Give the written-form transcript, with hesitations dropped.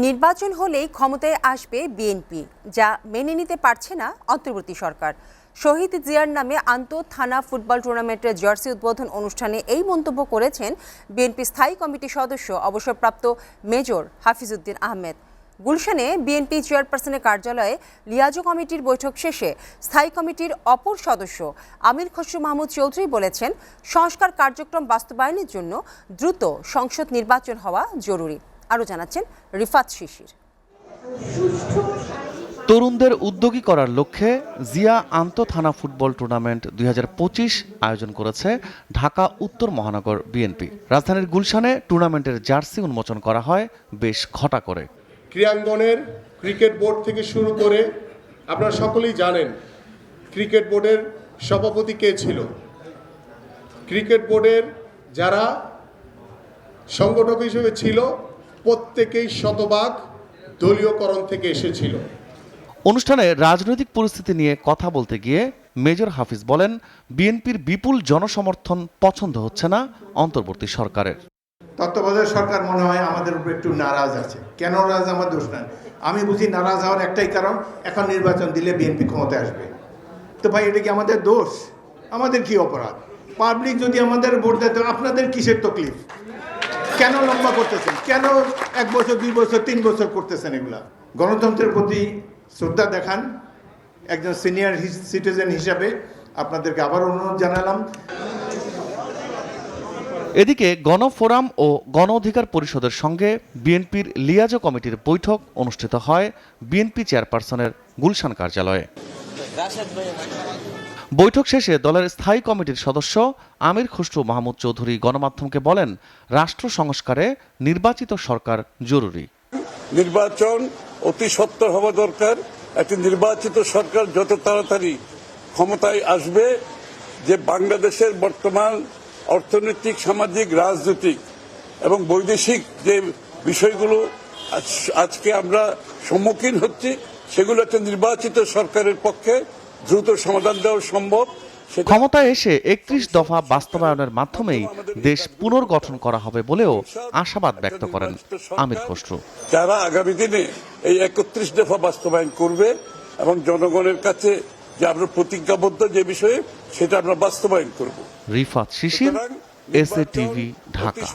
নির্বাচন হলেই ক্ষমতায় আসবে বিএনপি, যা মেনে নিতে পারছে না অন্তর্বর্তী সরকার। শহীদ জিয়ার নামে আন্তঃথানা ফুটবল টুর্নামেন্টের জার্সি উদ্বোধন অনুষ্ঠানে এই মন্তব্য করেছেন বিএনপি স্থায়ী কমিটির সদস্য অবসরপ্রাপ্ত মেজর হাফিজউদ্দিন আহমেদ। গুলশানে বিএনপি চেয়ারপারসনের কার্যালয়ে লিয়াজো কমিটির বৈঠক শেষে স্থায়ী কমিটির অপর সদস্য আমির খসরু মাহমুদ চৌধুরী বলেছেন, সংস্কার কার্যক্রম বাস্তবায়নের জন্য দ্রুত সংসদ নির্বাচন হওয়া জরুরি। আরও জানাচ্ছেন রিফাত শিশির। তরুণদের উদ্যোগী করার লক্ষ্যে জিয়া আন্তঃথানা ফুটবল টুর্নামেন্ট 2025 আয়োজন করেছে ঢাকা উত্তর মহানগর বিএনপি। রাজধানীর গুলশানে টুর্নামেন্টের জার্সি উন্মোচন করা হয় বেশ ঘটা করে। ক্রীড়াঙ্গনের ক্রিকেট বোর্ড থেকে শুরু করে আপনারা সকলেই জানেন ক্রিকেট বোর্ডের সভাপতি কে ছিল। ক্রিকেট বোর্ডের যারা সংগঠক হিসেবে ছিল প্রত্যেকেই শতভাগ দলীয়করণ থেকে এসেছিল। অনুষ্ঠানে রাজনৈতিক পরিস্থিতি নিয়ে কথা বলতে গিয়ে মেজর হাফিজ বলেন, বিএনপির বিপুল জনসমর্থন পছন্দ হচ্ছে না অন্তর্বর্তী সরকারের। তত্ত্বাবধায়ক সরকার মনে হয় আমাদের উপর একটু নারাজ আছে। কেন নারাজ আমার দোষ না, আমি বুঝি নারাজ হওয়ার একটাই কারণ, এখন নির্বাচন দিলে বিএনপি ক্ষমতায় আসবে। তো ভাই, এটা কি আমাদের দোষ? আমাদের কি অপরাধ? পাবলিক যদি আমাদের ভোট দেয়, আপনাদের কিসের তকলিফ? কেন লম্বা করতেছেন? কেন 1 বছর 2 বছর 3 বছর করতেছেন? এগুলা গণতন্ত্রের প্রতি শ্রদ্ধা দেখান। একজন সিনিয়র সিটিজেন হিসাবে আপনাদেরকে আবার অনুরোধ জানালাম। এদিকে গণফোরাম ও গণ অধিকার পরিষদের সঙ্গে বিএনপির লিয়াজো কমিটির বৈঠক অনুষ্ঠিত হয় বিএনপি চেয়ারপারসনের গুলশান কার্যালয়ে। বৈঠক শেষে দলের স্থায়ী কমিটির সদস্য আমির খসরু মাহমুদ চৌধুরী গণমাধ্যমকে বলেন, রাষ্ট্র সংস্কারে নির্বাচিত সরকার জরুরি। নির্বাচন অতি সত্বর হওয়া দরকার। একটি নির্বাচিত সরকার যত তাড়াতাড়ি ক্ষমতায় আসবে, যে বাংলাদেশের বর্তমান অর্থনৈতিক, সামাজিক, রাজনৈতিক এবং বৈদেশিক যে বিষয়গুলো আজকে আমরা সম্মুখীন হচ্ছি, সেগুলো একটা নির্বাচিত সরকারের পক্ষে দ্রুত সমাধান দেওয়া সম্ভব। ক্ষমতায় এসে 31 দফা বাস্তবায়নের মাধ্যমেই দেশ পুনর্গঠন করা হবে বলেও আশাবাদ ব্যক্ত করেন আমির খসরু। যারা আগামী দিনে এই 31 দফা বাস্তবায়ন করবে এবং জনগণের কাছে যে আমরা প্রতিজ্ঞাবদ্ধ যে বিষয়ে, সেটা আমরা বাস্তবায়ন করব। রিফাত শিশির, এসএ টিভি, ঢাকা।